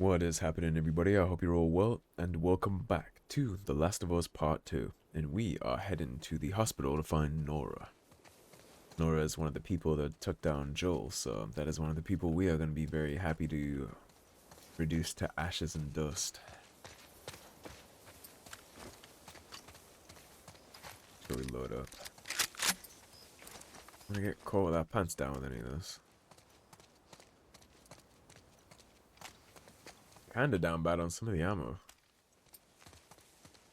What is happening, everybody? I hope you're all well, and welcome back to The Last of Us Part 2. And we are heading to the hospital to find Nora. Nora is one of the people that took down Joel, so that is one of the people we are going to be very happy to reduce to ashes and dust. So we load up. I'm gonna get caught with our pants down with any of this. Kinda down bad on some of the ammo.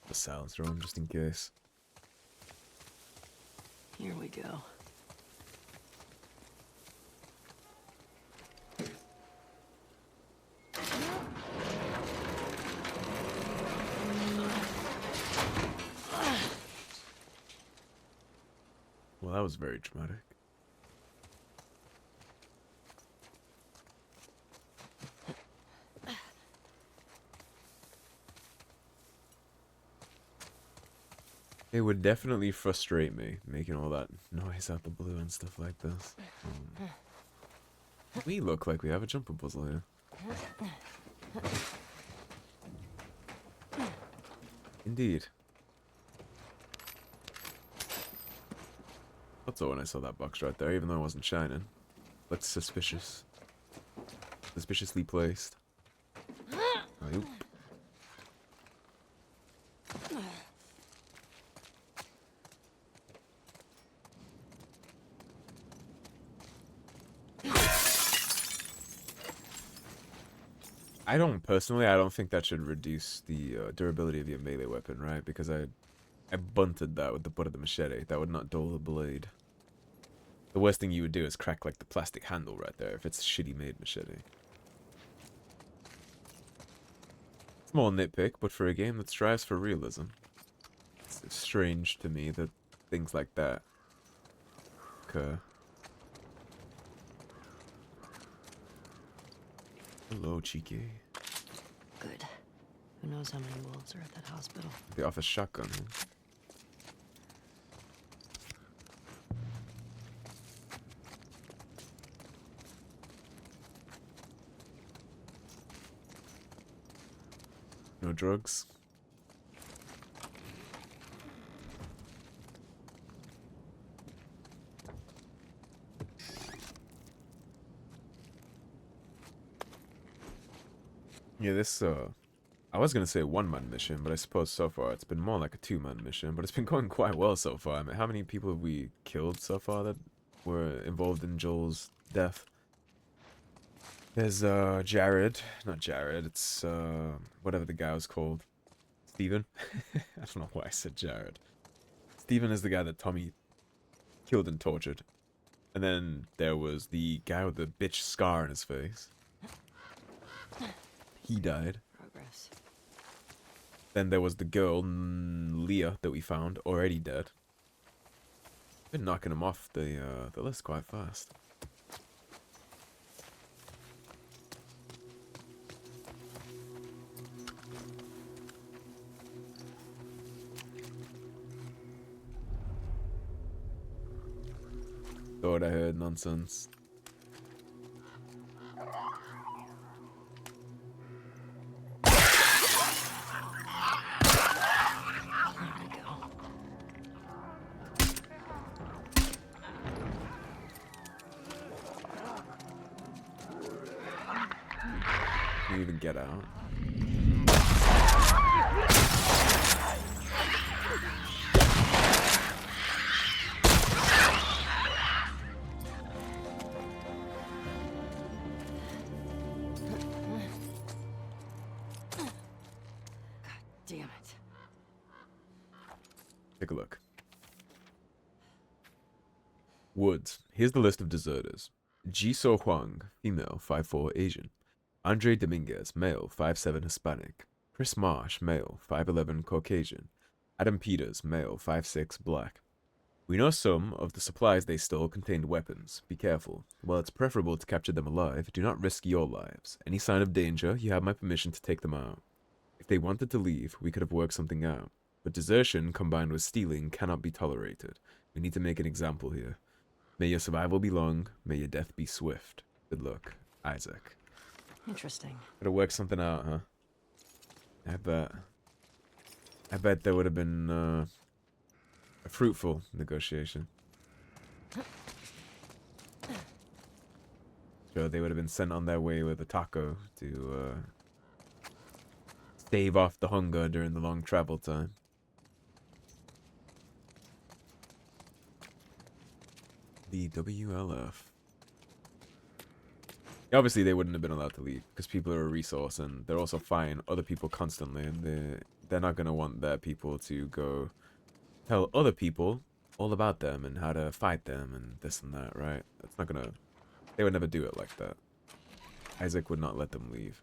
The silencer on just in case. Here we go. Well, that was very dramatic. It would definitely frustrate me, making all that noise out the blue and stuff like this. We look like we have a jumper puzzle here. Indeed. Thought so when I saw that box right there, even though it wasn't shining. Looked suspicious. Suspiciously placed. Oop. I don't think that should reduce the durability of your melee weapon, right? Because I bunted that with the butt of the machete. That would not dull the blade. The worst thing you would do is crack like the plastic handle right there if it's a shitty made machete. Small nitpick, but for a game that strives for realism, it's strange to me that things like that occur. Hello, cheeky. Good. Who knows how many wolves are at that hospital? They offer shotgun. Huh? No drugs. Yeah, this, I was gonna say a one-man mission, but I suppose so far it's been more like a two-man mission, but it's been going quite well so far. I mean, how many people have we killed so far that were involved in Joel's death? There's, Jared. Not Jared, it's, whatever the guy was called. Steven? I don't know why I said Jared. Steven is the guy that Tommy killed and tortured. And then there was the guy with the bitch scar on his face. He died. Progress. Then there was the girl, Leah, that we found, already dead. Been knocking him off the list quite fast. Thought I heard nonsense. Can you even get out? Damn it. Take a look. Woods. Here's the list of deserters. Jisoo Huang, female, 5'4", Asian. Andre Dominguez, male, 5'7", Hispanic. Chris Marsh, male, 5'11", Caucasian. Adam Peters, male, 5'6", Black. We know some of the supplies they stole contained weapons. Be careful. While it's preferable to capture them alive, do not risk your lives. Any sign of danger, you have my permission to take them out. If they wanted to leave, we could have worked something out. But desertion combined with stealing cannot be tolerated. We need to make an example here. May your survival be long, may your death be swift. Good luck, Isaac. Interesting. Gotta work something out, huh? I bet. I bet there would have been a fruitful negotiation. Sure, they would have been sent on their way with a taco to stave off the hunger during the long travel time. The WLF. Obviously, they wouldn't have been allowed to leave because people are a resource, and they're also firing other people constantly, and they're not gonna want their people to go tell other people all about them and how to fight them and this and that, right? That's not gonna. They would never do it like that. Isaac would not let them leave.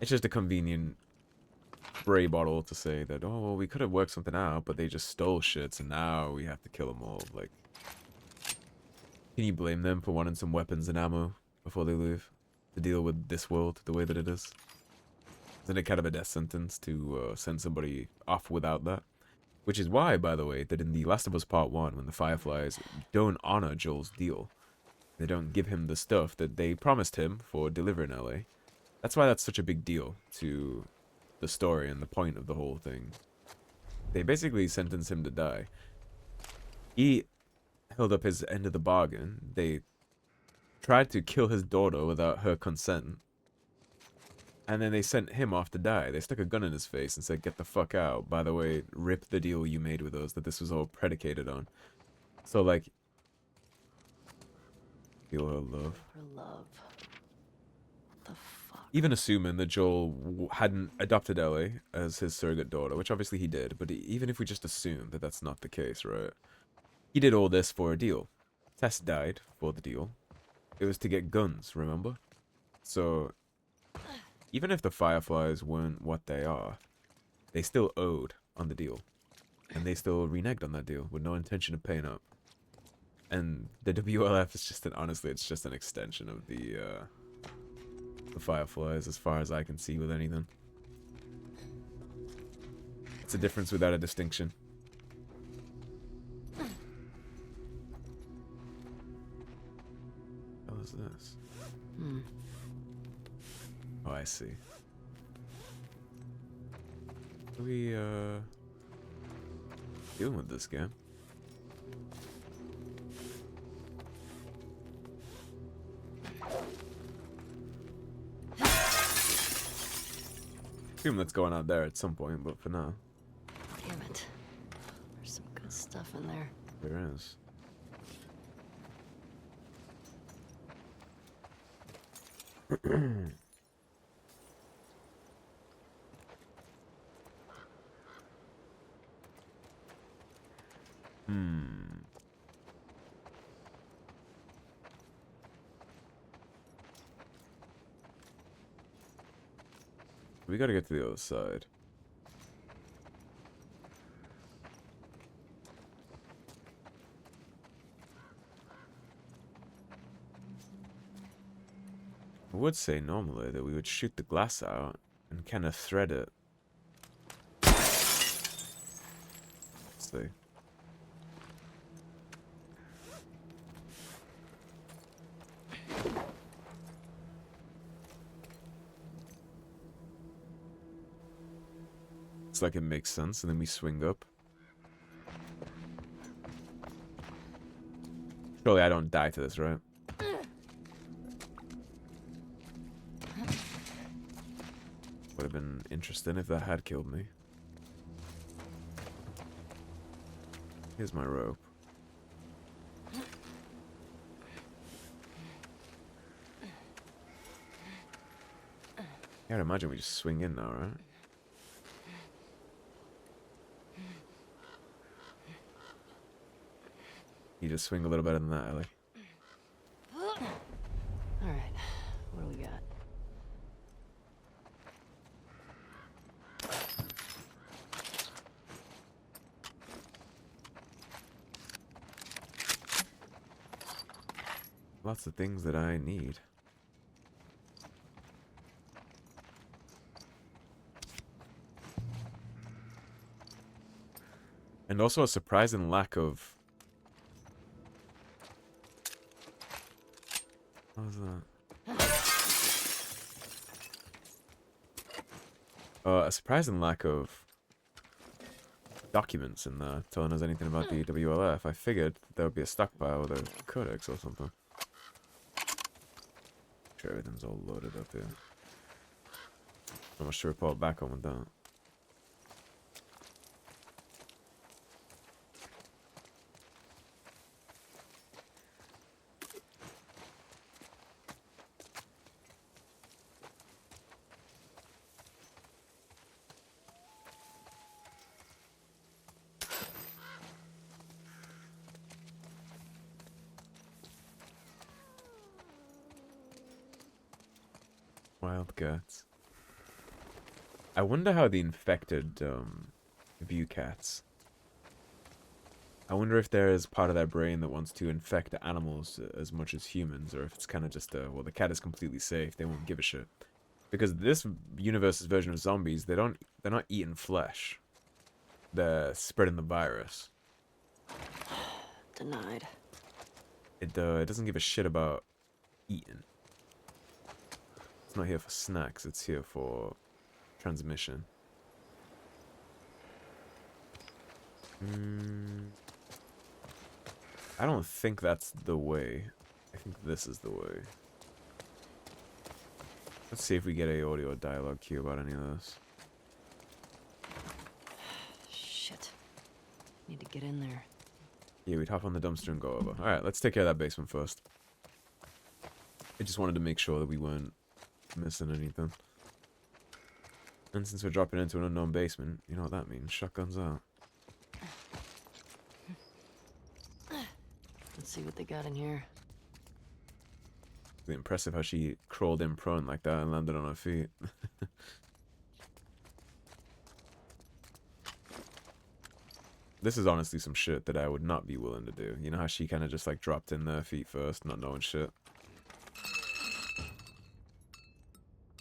It's just a convenient spray bottle to say that, oh, well, we could have worked something out, but they just stole shit, so now we have to kill them all. Like, can you blame them for wanting some weapons and ammo before they leave to deal with this world the way that it is? Isn't it kind of a death sentence to send somebody off without that? Which is why, by the way, that in The Last of Us Part 1, when the Fireflies don't honor Joel's deal, they don't give him the stuff that they promised him for delivering Ellie. That's why that's such a big deal to the story and the point of the whole thing. They basically sentenced him to die. He held up his end of the bargain. They tried to kill his daughter without her consent. And then they sent him off to die. They stuck a gun in his face and said, get the fuck out. By the way, rip the deal you made with us that this was all predicated on. So, like, feel her love. Her love. What the fuck? Even assuming that Joel hadn't adopted Ellie as his surrogate daughter, which obviously he did, but even if we just assume that that's not the case, right? He did all this for a deal. Tess died for the deal. It was to get guns, remember? So, even if the Fireflies weren't what they are, they still owed on the deal. And they still reneged on that deal with no intention of paying up. And the WLF is just honestly, it's just an extension of the Fireflies as far as I can see with anything. It's a difference without a distinction. What is this? Oh, I see. What are we, dealing with this game? Assume that's going out there at some point, but for now. Damn it. There's some good stuff in there. There is. We gotta get to the other side. I would say normally that we would shoot the glass out and kind of thread it. Let's see. It's like it makes sense, and then we swing up. Surely I don't die to this, right? Would have been interesting if that had killed me. Here's my rope. I'd imagine we just swing in now, right? You just swing a little better than that, Ellie. Alright, what do we got? Lots of things that I need. And also a surprising lack of... What was that? A surprising lack of documents in there telling us anything about the WLF. I figured there would be a stockpile with a codex or something. Sure, everything's all loaded up here. Not much to report back on with that. Wildcats. I wonder how the infected view cats. I wonder if there is part of their brain that wants to infect animals as much as humans, or if it's kind of just well, the cat is completely safe. They won't give a shit. Because this universe's version of zombies, they're not eating flesh. They're spreading the virus. Denied. It doesn't give a shit about eating. It's not here for snacks. It's here for transmission. I don't think that's the way. I think this is the way. Let's see if we get a audio or dialogue cue about any of this. Shit. Need to get in there. Yeah, we'd hop on the dumpster and go over. Alright, let's take care of that basement first. I just wanted to make sure that we weren't missing anything. And since we're dropping into an unknown basement, you know what that means. Shotguns out. Let's see what they got in here. Really impressive how she crawled in prone like that and landed on her feet. This is honestly some shit that I would not be willing to do. You know how she kind of just like dropped in there feet first, not knowing shit.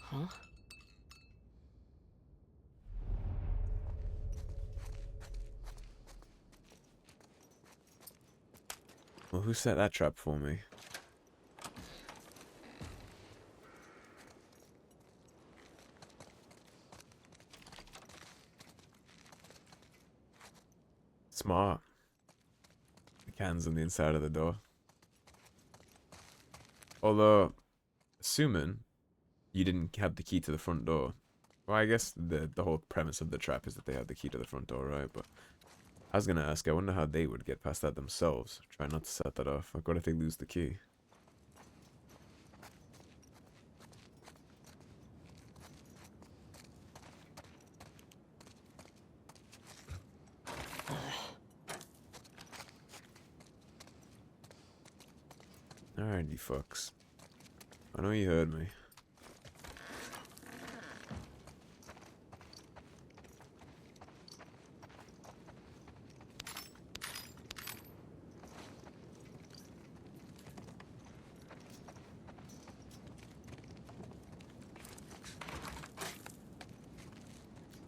Huh? Well, who set that trap for me? Smart. The can's on the inside of the door. Although, assuming you didn't have the key to the front door. Well, I guess the whole premise of the trap is that they have the key to the front door, right? But I was gonna ask, I wonder how they would get past that themselves. Try not to set that off. Like, what if they lose the key? Alright, you fucks. I know you heard me.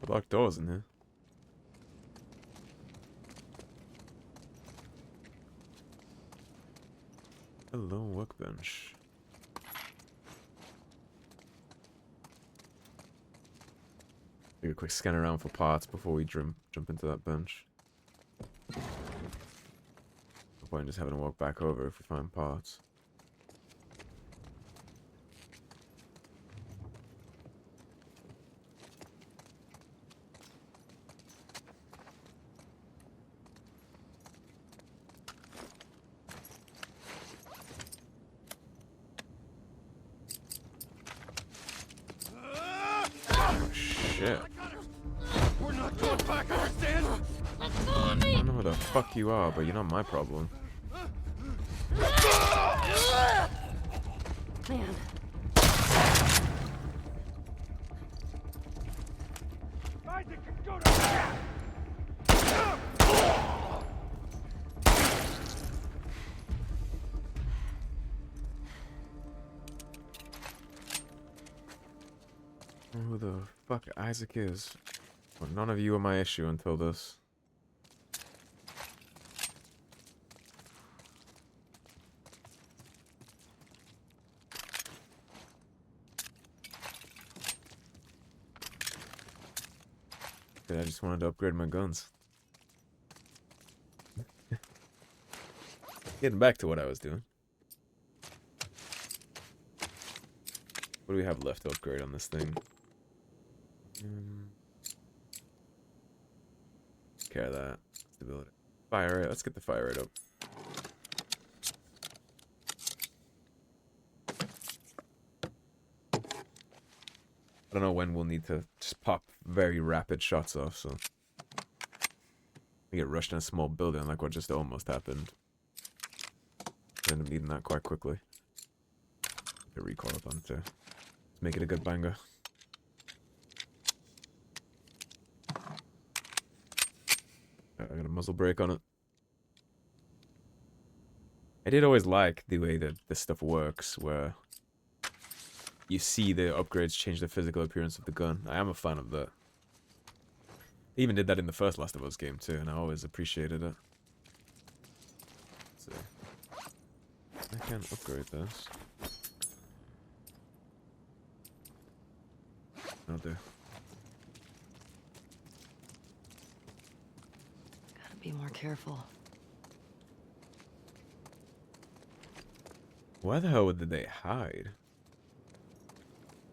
Locked doors in here. Hello, workbench. Do a quick scan around for parts before we jump into that bench. No point just having to walk back over if we find parts. Shit. We're not going back, understand? I don't know who the fuck you are, but you're not my problem. Man. Isaac, go to that! Who the fuck Isaac is? Well, none of you are my issue until this. I just wanted to upgrade my guns. Getting back to what I was doing. What do we have left to upgrade on this thing? Care of that. Stability. Fire rate. Let's get the fire rate up. I don't know when we'll need to just pop very rapid shots off, so we get rushed in a small building like what just almost happened. End up needing that quite quickly. Get recoil up on to make it a good banger. I got a muzzle brake on it. I did always like the way that this stuff works, where you see the upgrades change the physical appearance of the gun. I am a fan of that. They even did that in the first Last of Us game too, and I always appreciated it. Let's see. I can upgrade this. I'll do. Gotta be more careful. Why the hell did they hide?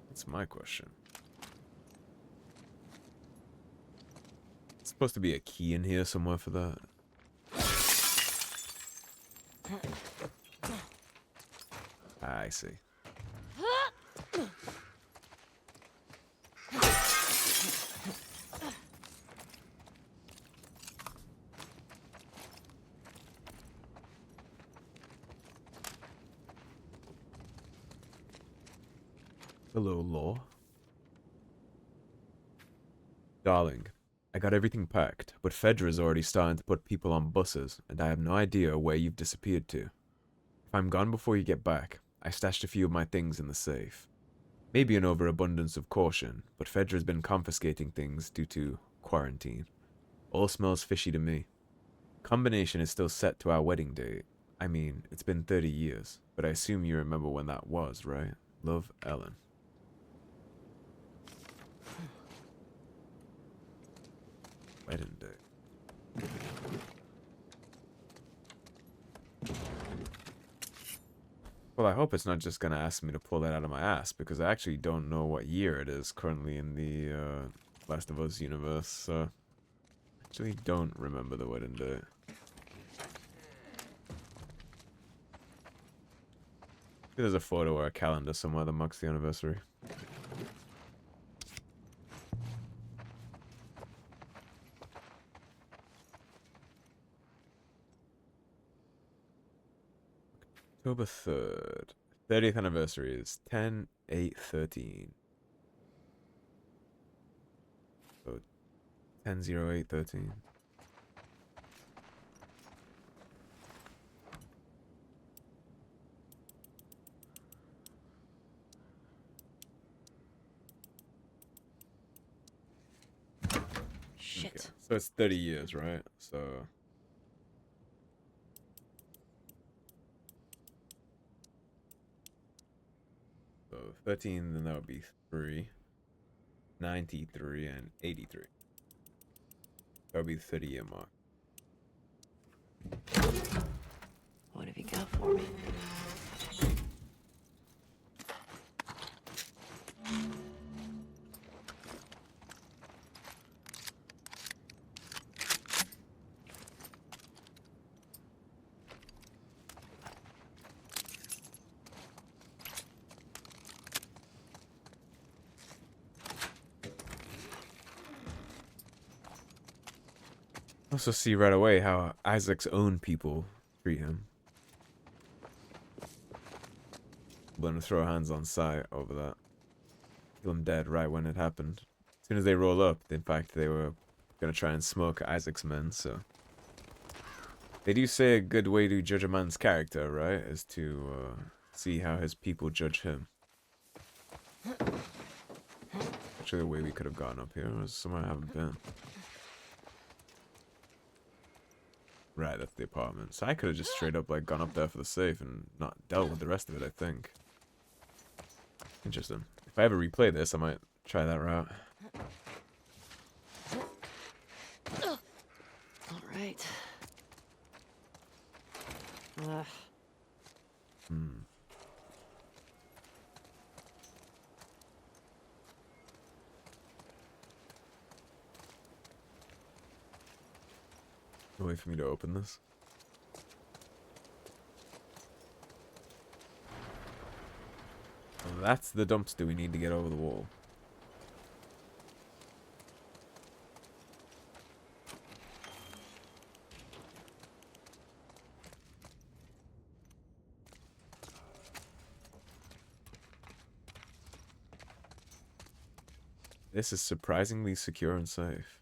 That's my question. It's supposed to be a key in here somewhere for that. I see. Hello, Law. Darling, I got everything packed, but Fedra's already starting to put people on buses, and I have no idea where you've disappeared to. If I'm gone before you get back, I stashed a few of my things in the safe. Maybe an overabundance of caution, but Fedra's been confiscating things due to quarantine. All smells fishy to me. Combination is still set to our wedding date. I mean, it's been 30 years, but I assume you remember when that was, right? Love, Ellen. Wedding date. Well, I hope it's not just gonna ask me to pull that out of my ass, because I actually don't know what year it is currently in the Last of Us universe, so I actually don't remember the wedding date. There's a photo or a calendar somewhere that marks the anniversary. October 3rd. 30th anniversary is 10/8/13. So 10/08/13. Shit. Okay. So it's 30 years, right? So 13, then that would be 3, 93, and 83. That would be the 30-year mark. What have you got for me? Also see right away how Isaac's own people treat him. Willing to throw hands on sight over that. Kill him dead right when it happened. As soon as they roll up, in fact, they were gonna try and smoke Isaac's men, so. They do say a good way to judge a man's character, right? Is to see how his people judge him. Actually, the way we could have gone up here was somewhere I haven't been. Right, that's the apartment. So I could have just straight up like gone up there for the safe and not dealt with the rest of it, I think. Interesting. If I ever replay this, I might try that route. right. Ugh. No way for me to open this. Well, that's the dumpster we need to get over the wall. This is surprisingly secure and safe.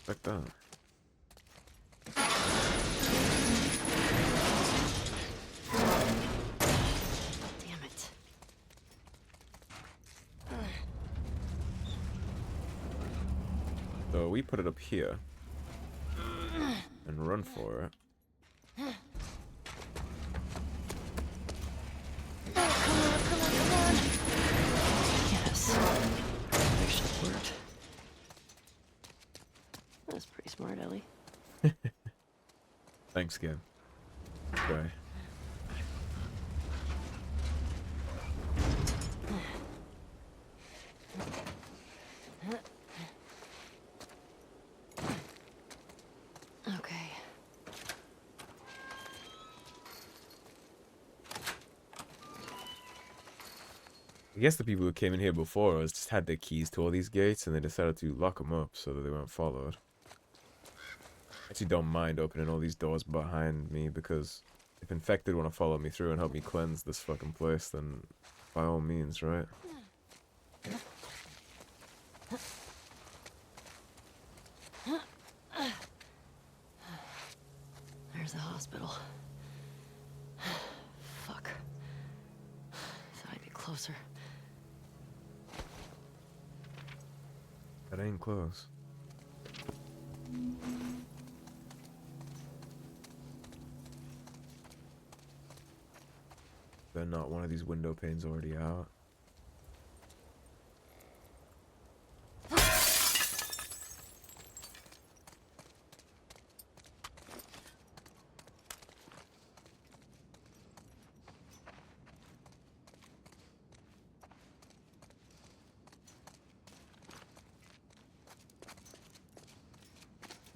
Like that. Damn it. So we put it up here. And run for it. Come on. Yes. Actually worked. That's pretty smart, Ellie. Thanks, Gab. Bye. Okay. I guess the people who came in here before us just had their keys to all these gates and they decided to lock them up so that they weren't followed. I actually don't mind opening all these doors behind me because if infected want to follow me through and help me cleanse this fucking place, then by all means, right? There's the hospital. Fuck. Thought I'd be closer. That ain't close. They're not one of these window panes already out.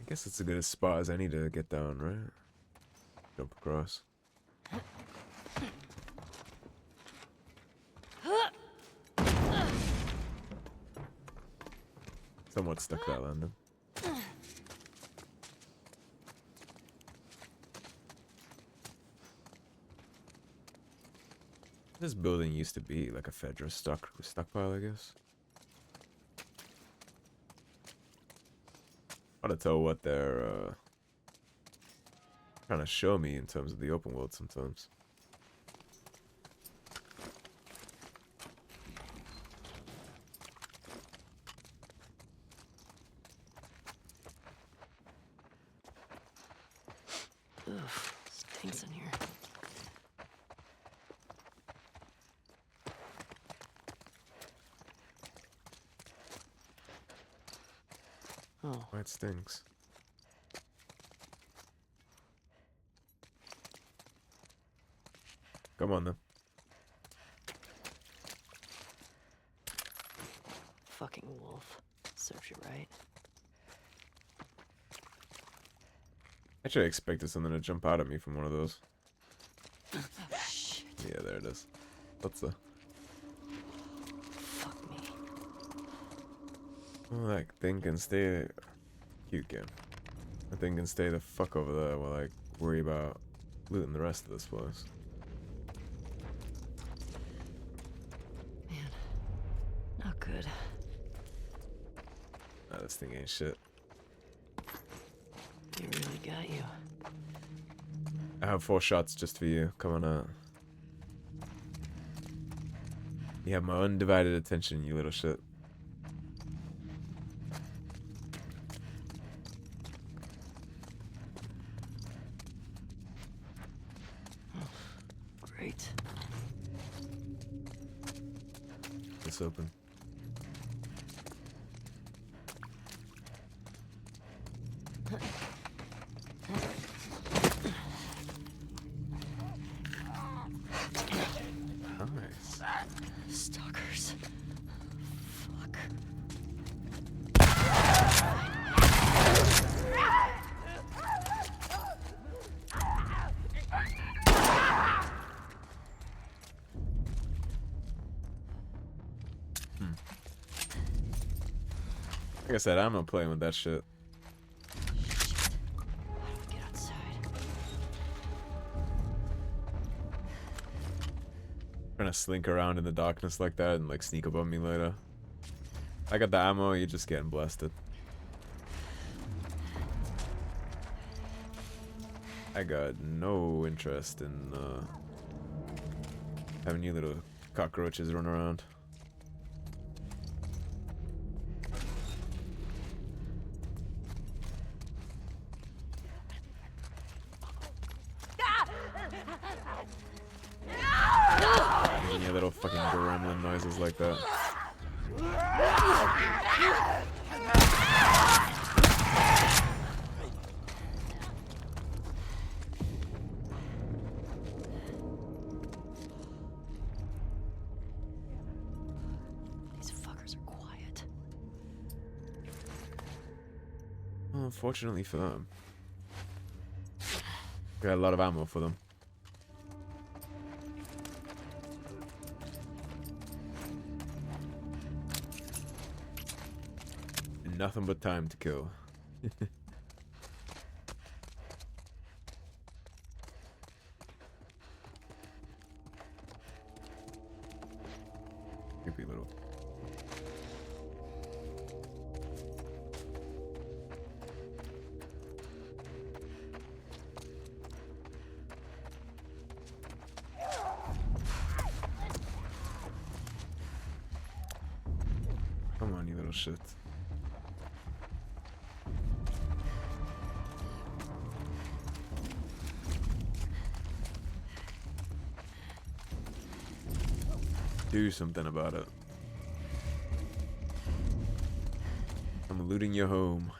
I guess it's as good a spot as any to get down, right? Jump across. Somewhat stuck that landing. This building used to be like a Fedra stockpile, I guess. Hard to tell what they're trying to show me in terms of the open world sometimes. Ugh, stinks in here. Oh. Why it stinks. Come on then. Fucking wolf. Serves you right. Actually, I expected something to jump out at me from one of those. Shit. Yeah, there it is. What's the... Fuck me. Oh, that thing can stay... Cute game. That thing can stay the fuck over there while I worry about looting the rest of this place. Man. Not good. Nah, this thing ain't shit. It really got you. I have 4 shots just for you. Come on out. You have my undivided attention, you little shit. Great. It's open. Stalkers. Fuck. Like I said, I'm not playing with that shit. Shit. How do we get outside? Trying to slink around in the darkness like that and like sneak up on me later. I got the ammo, you're just getting blasted. I got no interest in having you little cockroaches run around. Any little fucking gremlin noises like that. These fuckers are quiet. Well, unfortunately for them. Got a lot of ammo for them. And nothing but time to kill. Creepy little. Come on, you little shit. Do something about it. I'm looting your home.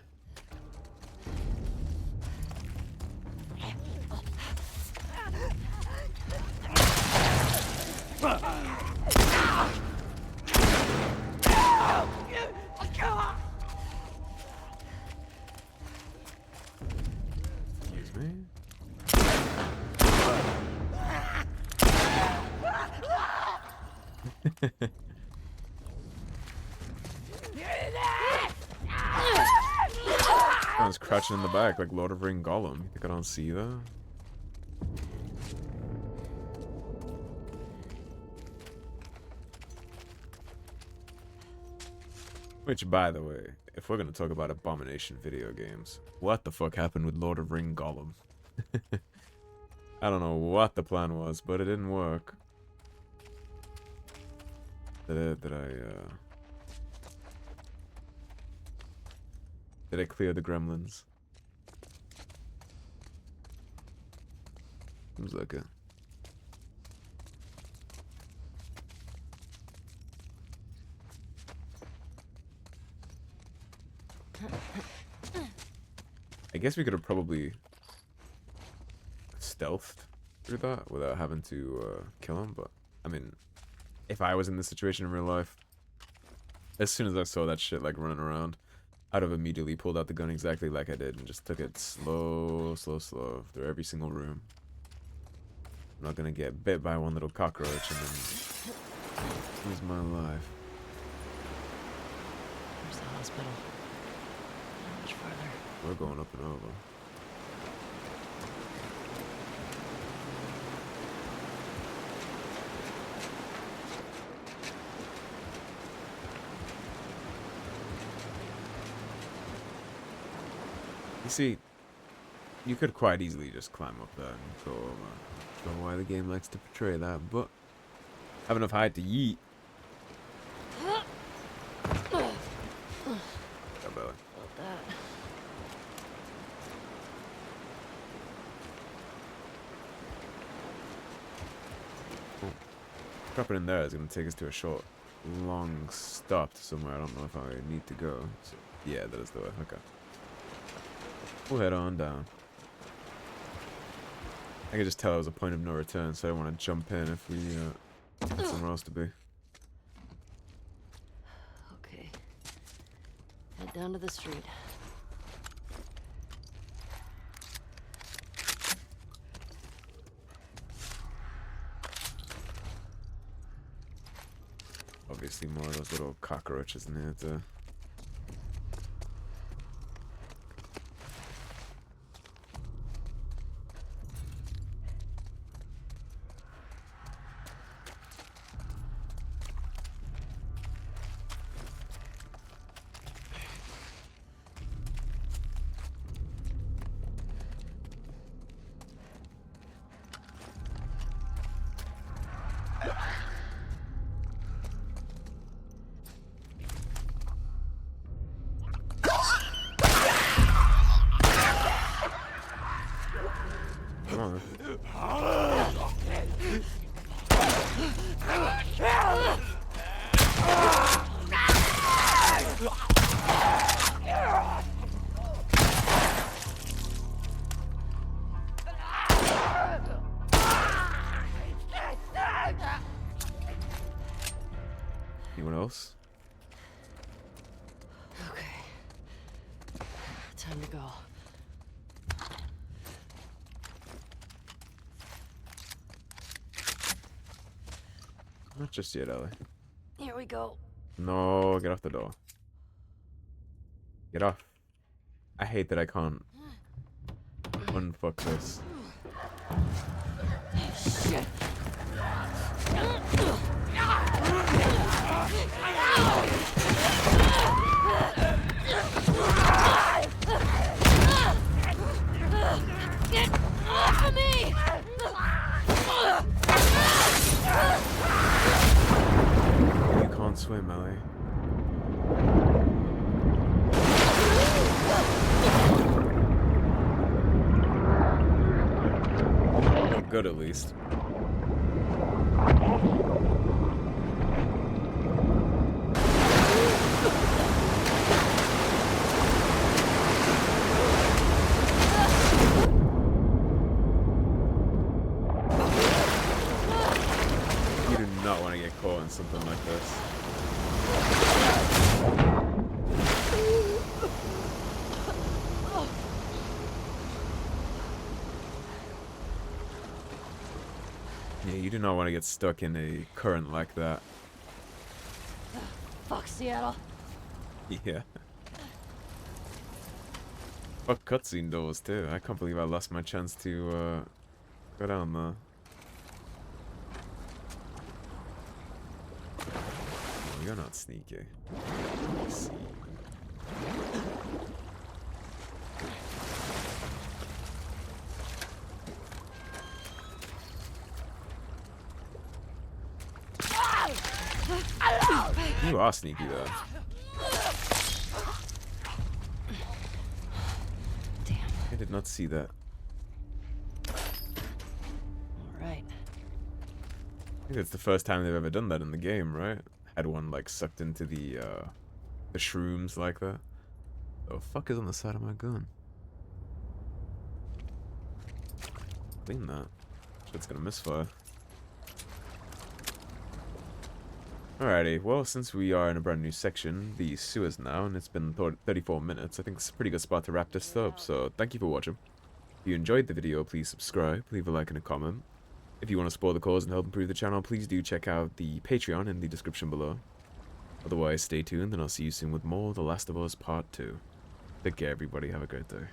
Excuse me? I was crouching in the back like Lord of Ring Gollum. You think I don't see that? Which, by the way, if we're gonna talk about abomination video games, what the fuck happened with Lord of Ring Gollum? I don't know what the plan was, but it didn't work. Did I clear the gremlins? Seems like it. I guess we could have probably stealthed through that without having to kill him, but I mean, if I was in this situation in real life, as soon as I saw that shit like running around, I'd have immediately pulled out the gun exactly like I did and just took it slow through every single room. I'm not gonna get bit by one little cockroach and then lose my life. Where's the hospital? Not much farther. We're going up and over. You see, you could quite easily just climb up there and go over. I don't know why the game likes to portray that, but have enough height to yeet. Got belly. Felt that. Dropping in there is going to take us to a short, long stop to somewhere. I don't know if I need to go. So, yeah, that is the way. Okay. We'll head on down. I could just tell it was a point of no return, so I want to jump in if we There's somewhere else to be. Okay. Head down to the street. Obviously more of those little cockroaches in here too. Come on. Anyone else? Okay. Time to go. Not just yet, Ellie. Here we go. No, get off the door. Get off. I hate that I can't unfuck this. Shit. Get off of me! You can't swim, Ellie. Oh, good at least. You do not want to get caught in something like this. Yeah, you do not want to get stuck in a current like that. Fuck Seattle. Yeah. Fuck cutscene doors too. I can't believe I lost my chance to go down there. Oh, you're not sneaky. I see. You are sneaky though. Damn. I did not see that. Alright. I think it's the first time they've ever done that in the game, right? Had one like sucked into the shrooms like that. The fuck is on the side of my gun? Clean that. Shit's gonna misfire. Alrighty, well, since we are in a brand new section, the sewers now, and it's been 34 minutes, I think it's a pretty good spot to wrap this up, so thank you for watching. If you enjoyed the video, please subscribe, leave a like and a comment. If you want to support the cause and help improve the channel, please do check out the Patreon in the description below. Otherwise, stay tuned, and I'll see you soon with more The Last of Us Part 2. Take care, everybody. Have a great day.